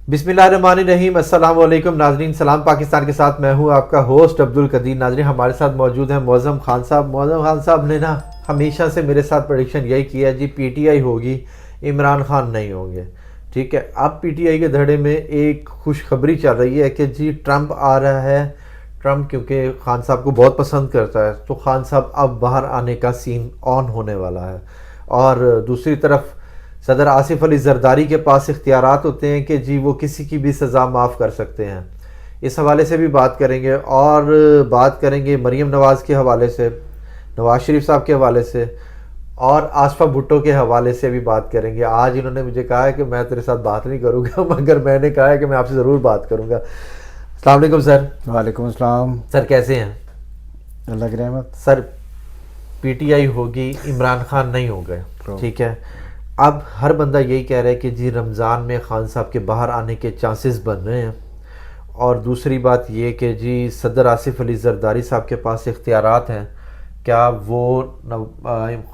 بسم اللہ الرحمن الرحیم. السلام علیکم ناظرین. سلام پاکستان کے ساتھ میں ہوں آپ کا ہوسٹ عبد القدیر. ناظرین ہمارے ساتھ موجود ہیں معظم خان صاحب. معظم خان صاحب نے نا ہمیشہ سے میرے ساتھ پریڈکشن یہی کیا ہے جی پی ٹی آئی ہوگی, عمران خان نہیں ہوں گے. ٹھیک ہے, اب پی ٹی آئی کے دھڑے میں ایک خوشخبری چل رہی ہے کہ جی ٹرمپ آ رہا ہے. ٹرمپ کیونکہ خان صاحب کو بہت پسند کرتا ہے تو خان صاحب اب باہر آنے کا سین آن ہونے والا ہے. اور دوسری طرف صدر آصف علی زرداری کے پاس اختیارات ہوتے ہیں کہ جی وہ کسی کی بھی سزا معاف کر سکتے ہیں. اس حوالے سے بھی بات کریں گے, اور بات کریں گے مریم نواز کے حوالے سے, نواز شریف صاحب کے حوالے سے, اور آصفہ بھٹو کے حوالے سے بھی بات کریں گے. آج انہوں نے مجھے کہا ہے کہ میں تیرے ساتھ بات نہیں کروں گا, مگر میں نے کہا ہے کہ میں آپ سے ضرور بات کروں گا. السلام علیکم سر. وعلیکم السلام. سر کیسے ہیں؟ اللہ کی رحمت. سر پی ٹی آئی ہوگی, عمران خان نہیں ہو گئے. ٹھیک ہے, اب ہر بندہ یہی کہہ رہا ہے کہ جی رمضان میں خان صاحب کے باہر آنے کے چانسز بن رہے ہیں. اور دوسری بات یہ کہ جی صدر آصف علی زرداری صاحب کے پاس اختیارات ہیں, کیا وہ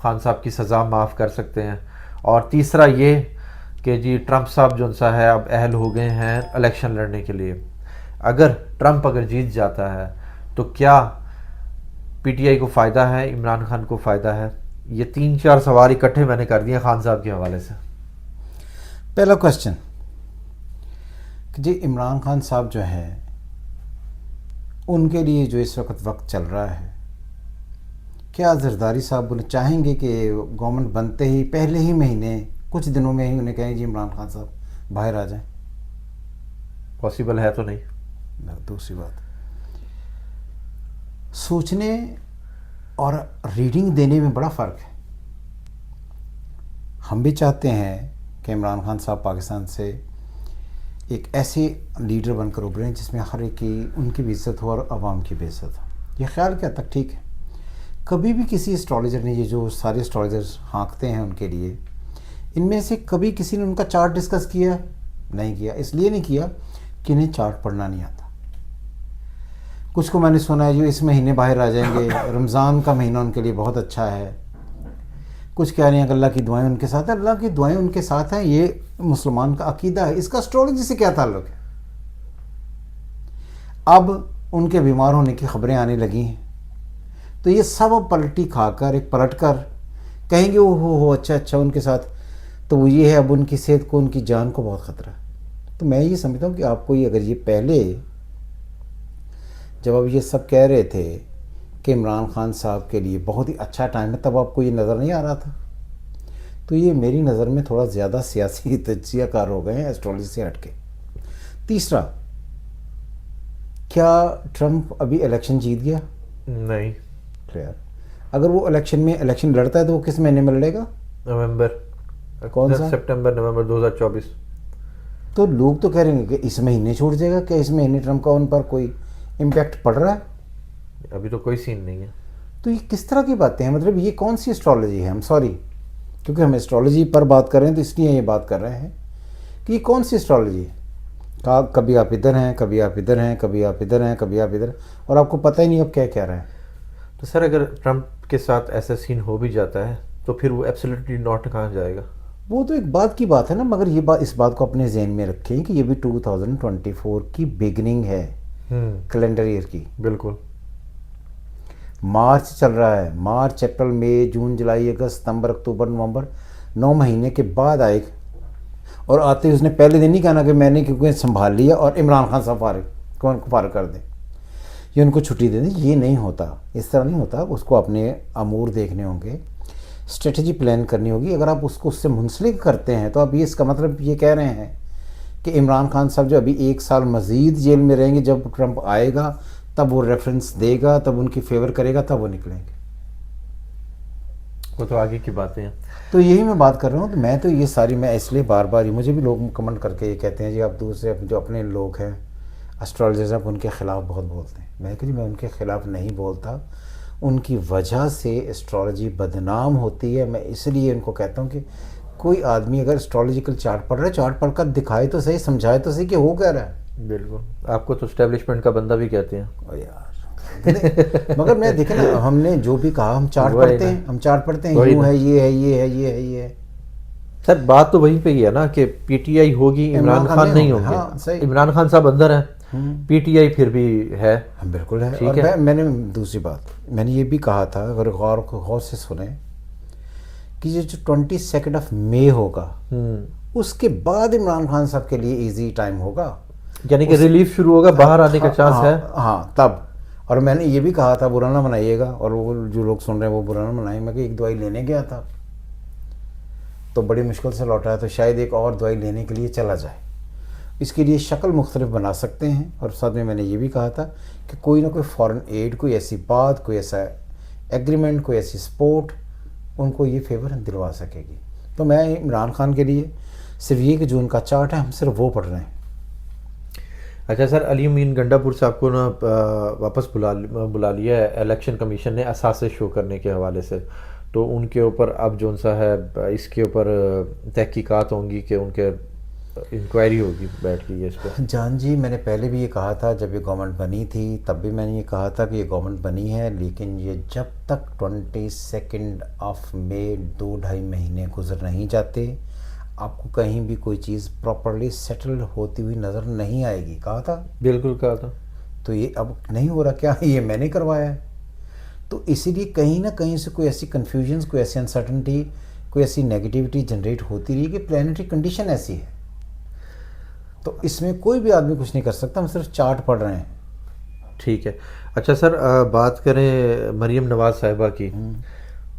خان صاحب کی سزا معاف کر سکتے ہیں. اور تیسرا یہ کہ جی ٹرمپ صاحب جو سا ہے اب اہل ہو گئے ہیں الیکشن لڑنے کے لیے. اگر ٹرمپ جیت جاتا ہے تو کیا پی ٹی آئی کو فائدہ ہے, عمران خان کو فائدہ ہے؟ یہ 3-4 سوال اکٹھے میں نے کر دیے خان صاحب کے حوالے سے. پہلا کوشچن کہ جی عمران خان صاحب جو ہیں ان کے لیے جو اس وقت چل رہا ہے, کیا زرداری صاحب چاہیں گے کہ گورنمنٹ بنتے ہی پہلے ہی مہینے کچھ دنوں میں ہی انہیں کہیں جی عمران خان صاحب باہر آ جائیں؟ پاسبل ہے تو نہیں. دوسری بات, سوچنے اور ریڈنگ دینے میں بڑا فرق ہے. ہم بھی چاہتے ہیں کہ عمران خان صاحب پاکستان سے ایک ایسے لیڈر بن کر ابھریں جس میں ہر ایک کی ان کی بھی عزت ہو اور عوام کی بھی عزت ہو. یہ خیال کیا تک ٹھیک ہے. کبھی بھی کسی اسٹرالوجر نے, یہ جو سارے اسٹرالوجرز ہانکتے ہیں ان کے لیے, ان میں سے کبھی کسی نے ان کا چارٹ ڈسکس کیا نہیں کیا. اس لیے نہیں کیا کہ انہیں چارٹ پڑھنا نہیں آتا. کچھ کو میں نے سنا ہے جو اس مہینے باہر آ جائیں گے, رمضان کا مہینہ ان کے لیے بہت اچھا ہے. کچھ کہہ رہے ہیں کہ اللہ کی دعائیں ان کے ساتھ ہیں. اللہ کی دعائیں ان کے ساتھ ہیں, یہ مسلمان کا عقیدہ ہے. اس کا اسٹرالوجی سے کیا تعلق ہے؟ اب ان کے بیمار ہونے کی خبریں آنے لگی ہیں تو یہ سب پلٹی کھا کر ایک پلٹ کر کہیں گے وہ ہو اچھا ان کے ساتھ, تو وہ یہ ہے اب ان کی صحت کو, ان کی جان کو بہت خطرہ ہے. تو میں یہ سمجھتا ہوں کہ آپ کو اگر یہ پہلے جب اب یہ سب کہہ رہے تھے کہ عمران خان صاحب کے لیے بہت ہی اچھا ٹائم ہے, تب آپ کو یہ نظر نہیں آ رہا تھا. تو یہ میری نظر میں تھوڑا زیادہ سیاسی تجزیہ کار ہو گئے ہیں ایسٹرالوجی سے ہٹ کے. تیسرا, کیا ٹرمپ ابھی الیکشن جیت گیا؟ نہیں. کلیئر. اگر وہ الیکشن لڑتا ہے تو وہ کس مہینے میں لڑے گا؟ نومبر. کون سا؟ سپٹمبر نومبر 2024. تو لوگ تو کہہ رہے ہیں کہ اس مہینے چھوٹ جائے گا. کیا اس مہینے ٹرمپ کا ان پر کوئی امپیکٹ پڑ رہا ہے؟ ابھی تو کوئی سین نہیں ہے. تو یہ کس طرح کی باتیں ہیں؟ مطلب یہ کون سی اسٹرالوجی ہے؟ ہم سوری, کیونکہ ہم اسٹرالوجی پر بات کر رہے ہیں تو اس لیے یہ بات کر رہے ہیں کہ یہ کون سی اسٹرالوجی ہے. کبھی آپ ادھر ہیں, کبھی آپ ادھر ہیں, کبھی آپ ادھر ہیں, کبھی آپ ادھر, اور آپ کو پتہ ہی نہیں اب کیا کہہ رہے ہیں. تو سر اگر ٹرمپ کے ساتھ ایسا سین ہو بھی جاتا ہے تو پھر وہ ایبسلیٹلی ناٹ کہاں جائے گا؟ وہ تو ایک بات کی بات ہے نا, مگر یہ بات, اس بات کو اپنے ذہن میں رکھیں کہ یہ بھی 2024 کی بگننگ ہے کیلنڈر ایئر کی. بالکل. مارچ چل رہا ہے, مارچ اپریل مئی جون جولائی اگست ستمبر اکتوبر نومبر, 9 مہینے کے بعد آئے. اور آتے ہی اس نے پہلے دن نہیں کہنا کہ میں نے کیونکہ سنبھال لیا اور عمران خان صاحب فارغ کر دیں یا ان کو چھٹی دے دیں. یہ نہیں ہوتا, اس طرح نہیں ہوتا. اس کو اپنے امور دیکھنے ہوں گے, اسٹریٹجی پلان کرنی ہوگی. اگر آپ اس کو اس سے منسلک کرتے ہیں تو آپ یہ اس کا مطلب یہ کہہ رہے ہیں کہ عمران خان صاحب جو ابھی 1 سال مزید جیل میں رہیں گے, جب ٹرمپ آئے گا تب وہ ریفرنس دے گا, تب ان کی فیور کرے گا, تب وہ نکلیں گے. وہ تو آگے کی باتیں ہیں. تو یہی میں بات کر رہا ہوں. تو میں تو یہ ساری, میں اس لیے بار بار مجھے بھی لوگ کمنٹ کر کے یہ کہتے ہیں جی آپ دوسرے جو اپنے لوگ ہیں اسٹرالوجرز, آپ ان کے خلاف بہت بولتے ہیں. میں کہ جی میں ان کے خلاف نہیں بولتا, ان کی وجہ سے اسٹرالوجی بدنام ہوتی ہے. میں اس لیے ان کو کہتا ہوں کہ کوئی آدمی اگر اسٹرالوجیکل چارٹ پڑھ رہا ہے, چارٹ پڑھ کر دکھائے تو صحیح, سمجھائے تو صحیح کہ وہ کہہ رہا ہے. بالکل. آپ کو تو اسٹیبلشمنٹ کا بندہ بھی کہتے ہیں. او یار, مگر میں دیکھیں نا, ہم نے جو بھی کہا ہم چارٹ پڑھتے ہیں, یوں ہے, یہ ہے, یہ ہے, یہ ہے, یہ ہے. سر بات تو وہیں پہ ہی ہے نا کہ پی ٹی آئی ہوگی، عمران خان نہیں ہوں گے. عمران خان صاحب اندر ہیں، پی ٹی آئی پھر بھی ہے. بالکل ہے. اور میں نے دوسری بات میں نے یہ بھی کہا تھا، اگر غور سے سنیں، کہ یہ جو 22 مئی ہوگا اس کے بعد عمران خان صاحب کے لیے ایزی ٹائم ہوگا، یعنی کہ ریلیف شروع ہوگا، باہر آنے کا چانس ہے. ہاں تب. اور میں نے یہ بھی کہا تھا برا نہ منائیے گا، اور وہ جو لوگ سن رہے ہیں وہ برا نہ منائیں. میں کہ ایک دوائی لینے گیا تھا تو بڑی مشکل سے لوٹا ہے، تو شاید ایک اور دوائی لینے کے لیے چلا جائے. اس کے لیے شکل مختلف بنا سکتے ہیں. اور ساتھ میں نے یہ بھی کہا تھا کہ کوئی نہ کوئی فارن ایڈ، کوئی ایسی بات، کوئی ایسا ایگریمنٹ، کوئی ایسی سپورٹ ان کو یہ فیور دلوا سکے گی. تو میں عمران خان کے لیے صرف یہ کہ جو ان کا چارٹ ہے ہم صرف وہ پڑھ رہے ہیں. اچھا سر، علی امین گنڈا پور صاحب کو نا واپس بلا لیا ہے الیکشن کمیشن نے اثاثے شو کرنے کے حوالے سے. تو ان کے اوپر اب جون سا ہے اس کے اوپر تحقیقات ہوں گی کہ ان کے انکوائری ہوگی بیٹھ کے اس پہ. جان جی، میں نے پہلے بھی یہ کہا تھا جب یہ گورنمنٹ بنی تھی، تب بھی میں نے یہ کہا تھا کہ یہ گورنمنٹ بنی ہے، لیکن یہ جب تک 22 مئی 2-2.5 مہینے گزر نہیں جاتے آپ کو کہیں بھی کوئی چیز پراپرلی سیٹل ہوتی ہوئی نظر نہیں آئے گی. کہا تھا، بالکل کہا تھا. تو یہ اب نہیں ہو رہا. کیا یہ میں نے کروایا ہے؟ تو اسی لیے کہیں نہ کہیں سے کوئی ایسی کنفیوژنس، کوئی ایسی انسرٹنٹی، کوئی ایسی نیگیٹیوٹی جنریٹ ہوتی رہی کہ پلانیٹری کنڈیشن ایسی ہے. تو اس میں کوئی بھی آدمی کچھ نہیں کر سکتا، ہم صرف چارٹ پڑھ رہے ہیں. ٹھیک ہے. اچھا سر، بات کریں مریم نواز صاحبہ کی.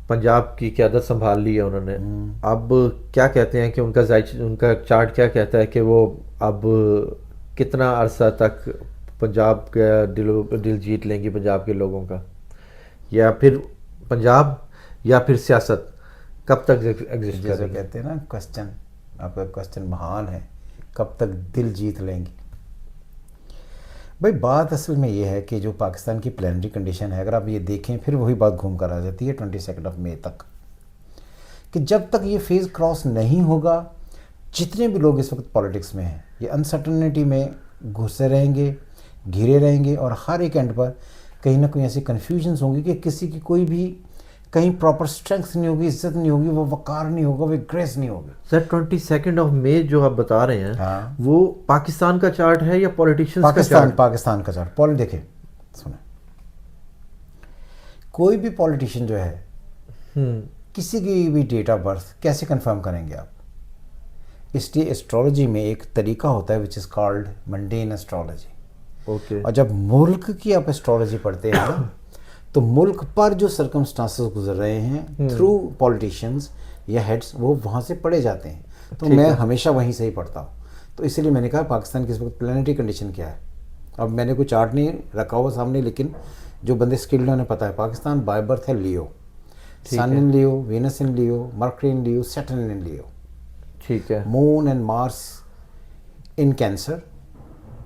پنجاب کی قیادت سنبھال لی ہے انہوں نے. اب کیا کہتے ہیں کہ ان کا چارٹ کیا کہتا ہے کہ وہ اب کتنا عرصہ تک پنجاب کا دل جیت لیں گی پنجاب کے لوگوں کا، یا پھر پنجاب یا پھر سیاست کب تک ایگزسٹ کرے گی؟ کہتے ہیں نا کوسچن، آپ کا کوسچن مہان ہے، کب تک دل جیت لیں گی. بھائی بات اصل میں یہ ہے کہ جو پاکستان کی پلانری کنڈیشن ہے، اگر آپ یہ دیکھیں پھر وہی بات گھوم کر آ جاتی ہے 22 مئی تک، کہ جب تک یہ فیز کراس نہیں ہوگا جتنے بھی لوگ اس وقت پالیٹکس میں ہیں یہ انسرٹنٹی میں گھسے رہیں گے، گھرے رہیں گے، اور ہر ایک اینڈ پر کہیں نہ کہیں ایسی کنفیوژنس ہوں گی کہ کسی کی کوئی بھی کہیں پراپر اسٹرینگتھ نہیں ہوگی، عزت نہیں ہوگی، وہ وقار نہیں ہوگا، وہ گریس نہیں ہوگی. سر 22 مئی جو آپ بتا رہے ہیں وہ پاکستان کا چارٹ ہے یا پولیٹیشنز کا چارٹ؟ پاکستان کا چارٹ. دیکھیں سنیں، کوئی بھی پولیٹیشین جو ہے کسی کی بھی ڈیٹ آف برتھ کیسے کنفرم کریں گے آپ؟ اس لیے ایسٹرولوجی میں ایک طریقہ ہوتا ہے وچ از کالڈ منڈین ایسٹرولوجی. اوکے. اور جب ملک کی آپ ایسٹرولوجی پڑھتے ہیں نا تو ملک پر جو سرکمسٹانسز گزر رہے ہیں تھرو پولیٹیشینز یا ہیڈس، وہ وہاں سے پڑھے جاتے ہیں. تو میں ہمیشہ وہیں سے ہی پڑھتا ہوں. تو اسی لیے میں نے کہا پاکستان کی اس وقت پلانیٹری کنڈیشن کیا ہے. اب میں نے کوئی چارٹ نہیں رکھا ہوا سامنے، لیکن جو بندے اسکلڈ ہیں انہیں پتہ ہے پاکستان بائی برتھ ہے Leo, sun in Leo, Venus in Leo, Mercury in Leo, Saturn in Leo. ٹھیک ہے. Moon and Mars in Cancer,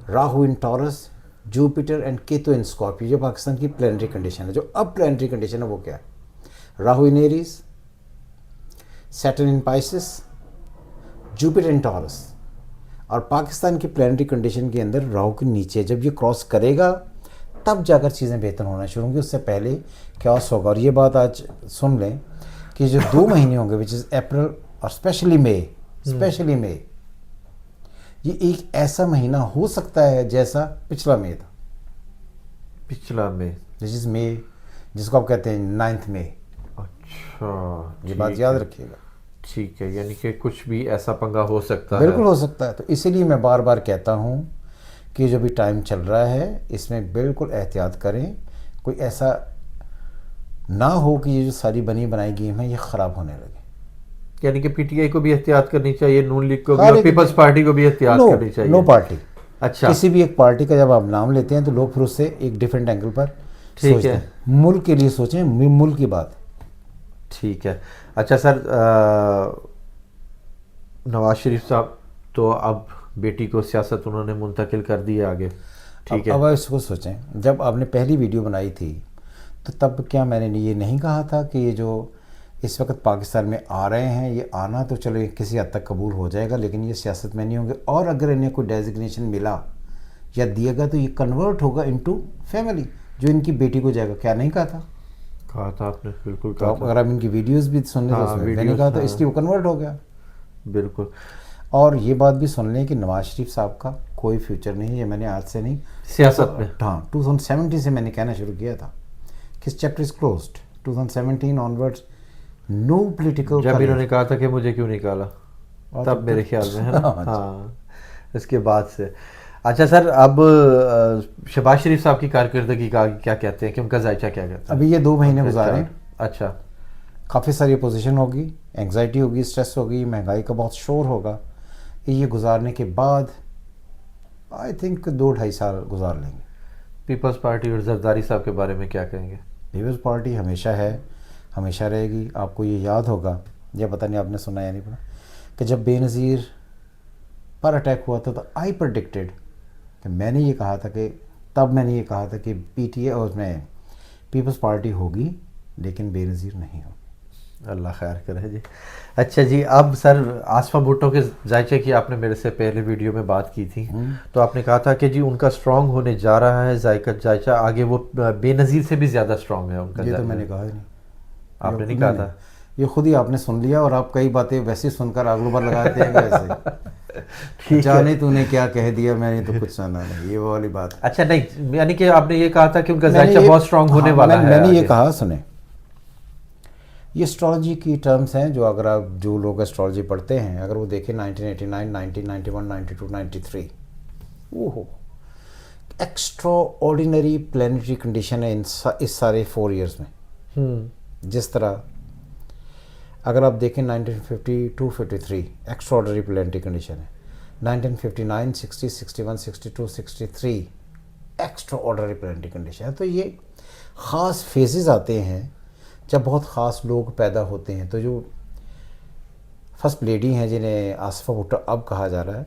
Rahu in Taurus, Jupiter and Ketu in Scorpio. جو پاکستان کی پلانیٹری کنڈیشن ہے، جو اب پلانیٹری کنڈیشن ہے وہ کیا ہے؟ راہو ان ایریز، سیٹرن ان پائسس، جوپیٹر ان ٹورس. اور پاکستان کی پلانیٹری کنڈیشن کے اندر راہو کے نیچے جب یہ کراس کرے گا تب جا کر چیزیں بہتر ہونا شروع ہوں گی، اس سے پہلے کیاس ہوگا. اور یہ بات آج سن لیں کہ جو 2 مہینے ہوں گے وچ از اپریل اور اسپیشلی مئی، یہ ایک ایسا مہینہ ہو سکتا ہے جیسا پچھلا مئی تھا. پچھلا مئی دس از مئی، جس کو آپ کہتے ہیں 9 مئی. اچھا، یہ بات یاد رکھیے گا. ٹھیک ہے. یعنی کہ کچھ بھی ایسا پنگا ہو سکتا ہے. بالکل ہو سکتا ہے. تو اسی لیے میں بار بار کہتا ہوں کہ جو بھی ٹائم چل رہا ہے اس میں بالکل احتیاط کریں، کوئی ایسا نہ ہو کہ یہ جو ساری بنی بنائی گیم ہے یہ خراب ہونے لگے. یعنی کہ پی ٹی آئی کو بھی احتیاط کرنی چاہیے، نون لیگ کو بھی، اور پیپلز پارٹی کو بھی احتیاط کرنی چاہیے. نو پارٹی. اچھا، کسی بھی ایک پارٹی کا جب آپ نام لیتے ہیں تو لوگ پھر اس سے ایک ڈیفرنٹ اینگل پر سوچتے ہیں. ملک کے لیے سوچیں، ملک کی بات. ٹھیک ہے. اچھا سر، نواز شریف صاحب تو اب بیٹی کو سیاست انہوں نے منتقل کر دی ہے آگے. ٹھیک ہے. اب اس کو سوچیں، جب آپ نے پہلی ویڈیو بنائی تھی تو تب کیا میں نے یہ نہیں کہا تھا کہ یہ جو اس وقت پاکستان میں آ رہے ہیں، یہ آنا تو چلو کسی حد تک قبول ہو جائے گا، لیکن یہ سیاست میں نہیں ہوں گے، اور اگر انہیں کوئی ڈیزگنیشن ملا یا دیا گا تو یہ کنورٹ ہوگا انٹو فیملی، جو ان کی بیٹی کو جائے گا. کیا نہیں کہا تھا؟ کہا تھا آپ نے، بالکل کہا تھا. اگر آپ ان کی ویڈیوز بھی سن لیں تو میں نے کہا تھا اس لیے وہ کنورٹ ہو گیا. بالکل. اور یہ بات بھی سن لیں کہ نواز شریف صاحب کا کوئی فیوچر نہیں ہے. یہ میں نے آج سے نہیں, سیاست میں ہاں 2017 سے میں نے کہنا شروع کیا تھا کہ chapter is closed. 2017 onwards no political. جب انہوں نے کہا تھا کہ مجھے کیوں نکالا, تب میرے خیال میں ہے نا. ہاں اس کے بعد سے. اچھا سر, اب شہباز شریف صاحب کی کارکردگی کا کیا کہتے ہیں, کہ ان کا ذائچہ کیا کہتا ہے؟ ابھی یہ 2 مہینے گزارے. اچھا, کافی ساری اپوزیشن ہوگی, انگزائٹی ہوگی, اسٹریس ہوگی, مہنگائی کا بہت شور ہوگا. یہ گزارنے کے بعد آئی تھنک 2-2.5 سال گزار لیں گے. پیپلز پارٹی اور زرداری صاحب کے بارے میں کیا کہیں گے؟ پیپلز پارٹی ہمیشہ ہے, ہمیشہ رہے گی. آپ کو یہ یاد ہوگا, یہ پتہ نہیں آپ نے سنا یا نہیں پڑا, کہ جب بے نظیر پر اٹیک ہوا تھا تو آئی پرڈکٹڈ کہ میں نے یہ کہا تھا کہ تب میں نے یہ کہا تھا کہ پی ٹی اے اور میں پیپلز پارٹی ہوگی لیکن بے نظیر نہیں ہوگی. اللہ خیر کرے جی. اچھا جی, اب سر آصفہ بھٹو کے ذائچے کی آپ نے میرے سے پہلے ویڈیو میں بات کی تھی, تو آپ نے کہا تھا کہ جی ان کا اسٹرانگ ہونے جا رہا ہے ذائچہ آگے, وہ بے نظیر سے بھی زیادہ اسٹرانگ ہے ان کا. یہ تو میں نے کہا ہی نہیں. آپ نے نہیں کہا تھا, یہ خود ہی آپ نے سن لیا, اور آپ کئی باتیں ویسے سن کر آگلو بار لگاتے ہیں ویسے. جانے تو نے کیا کہہ دیا, میں نے تو کچھ سنا نہیں, یہ وہ والی بات. اچھا نہیں, یعنی کہ آپ نے یہ کہا تھا کہ ان کا ذائچہ بہت اسٹرانگ ہونے والا ہے. میں نے یہ کہا, سنیں, یہ اسٹرالوجی کی ٹرمز ہیں جو اگر آپ جو لوگ اسٹرالوجی پڑھتے ہیں, اگر وہ دیکھیں 1989, 1991, 92, 93, اوہ ایکسٹرا آرڈینری پلانیٹری کنڈیشن ہے اس سارے 4 ایئرس میں. جس طرح اگر آپ دیکھیں 1952, 53 ایکسٹرا آرڈینری پلانیٹری کنڈیشن ہے. 1959, 60, 61, 62, 63 ایکسٹرا آرڈینری پلانیٹری کنڈیشن ہے. تو یہ خاص فیزز آتے ہیں جب بہت خاص لوگ پیدا ہوتے ہیں. تو جو فرسٹ لیڈی ہیں جنہیں آصفہ بھٹو اب کہا جا رہا ہے,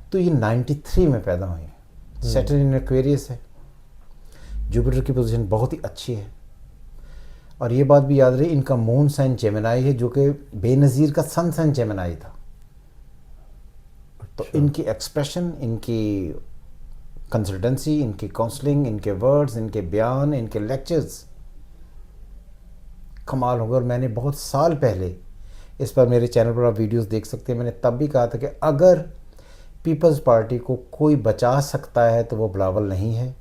تو یہ 93 میں پیدا ہوئی ہیں. سیٹرن ان ایکویریس ہے, جوپیٹر کی پوزیشن بہت ہی اچھی ہے. اور یہ بات بھی یاد رہی, ان کا مون سائن جیمنائی ہے, جو کہ بے نظیر کا سن سائن جیمنائی تھا. تو ان کی ایکسپریشن, ان کی کنسلٹنسی, ان کی کاؤنسلنگ, ان کے ورڈز, ان کے بیان, ان کے لیکچرز کمال ہوگا. اور میں نے بہت سال پہلے اس پر میرے چینل پر آپ ویڈیوز دیکھ سکتے ہیں, میں نے تب بھی کہا تھا کہ اگر پیپلز پارٹی کو کوئی بچا سکتا ہے تو وہ بلاول نہیں ہے,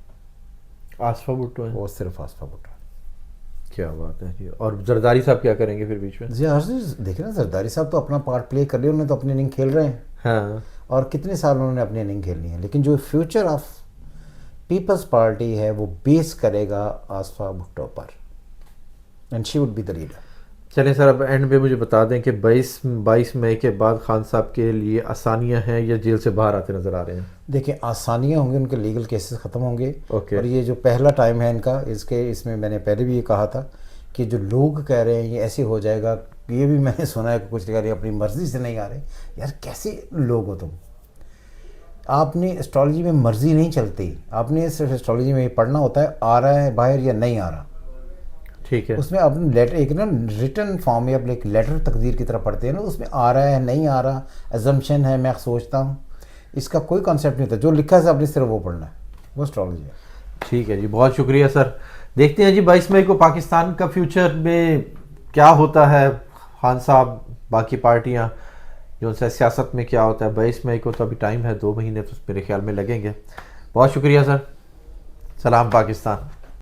آصفہ بھٹو ہے, وہ صرف آصفہ بھٹو ہے. کیا بات ہے جی. اور زرداری صاحب کیا کریں گے پھر بیچ میں؟ دیکھیں نا, زرداری صاحب تو اپنا پارٹ پلے کر لیا, انہوں نے تو اپنی اننگ کھیل رہے ہیں. ہاں, اور کتنے سال انہوں نے اپنی اننگ کھیلنی ہے. لیکن جو فیوچر آف پیپلز پارٹی ہے وہ بیس کرے گا آصفہ بھٹو پر, and she would be the leader. چلیں سر, اب اینڈ میں مجھے بتا دیں کہ 22 مئی کے بعد خان صاحب کے لیے آسانیاں ہیں یا جیل سے باہر آتے نظر آ رہے ہیں؟ دیکھیں, آسانیاں ہوں گی, ان کے لیگل کیسز ختم ہوں گے. اوکے. اور یہ جو پہلا ٹائم ہے ان کا, اس میں نے پہلے بھی یہ کہا تھا کہ جو لوگ کہہ رہے ہیں یہ ایسے ہو جائے گا, یہ بھی میں نے سنا ہے کہ کچھ کہہ رہے ہیں اپنی مرضی سے نہیں آ رہے. یار کیسے لوگ ہو تم؟ آپ نے اسٹرالوجی میں مرضی نہیں چلتی, آپ نے صرف اسٹرالوجی میں یہ پڑھنا ہوتا ہے آ رہا ہے باہر یا نہیں آ رہا. ٹھیک ہے, اس میں آپ لیٹر ایک نا ریٹن فارم میں آپ ایک لیٹر تقدیر کی طرح پڑھتے ہیں نا, اس میں آ رہا ہے نہیں آ رہا, ایزمپشن ہے, میں سوچتا ہوں, اس کا کوئی کانسیپٹ نہیں ہوتا. جو لکھا ہے آپ نے صرف وہ پڑھنا ہے, وہ اسٹرالوجی ہے. ٹھیک ہے جی, بہت شکریہ سر. دیکھتے ہیں جی 22 مئی کو پاکستان کا فیوچر میں کیا ہوتا ہے. خان صاحب, باقی پارٹیاں جو سے سیاست میں کیا ہوتا ہے. 22 مئی کو تو ابھی ٹائم ہے, 2 مہینے تو میرے خیال میں لگیں گے. بہت شکریہ سر. سلام پاکستان.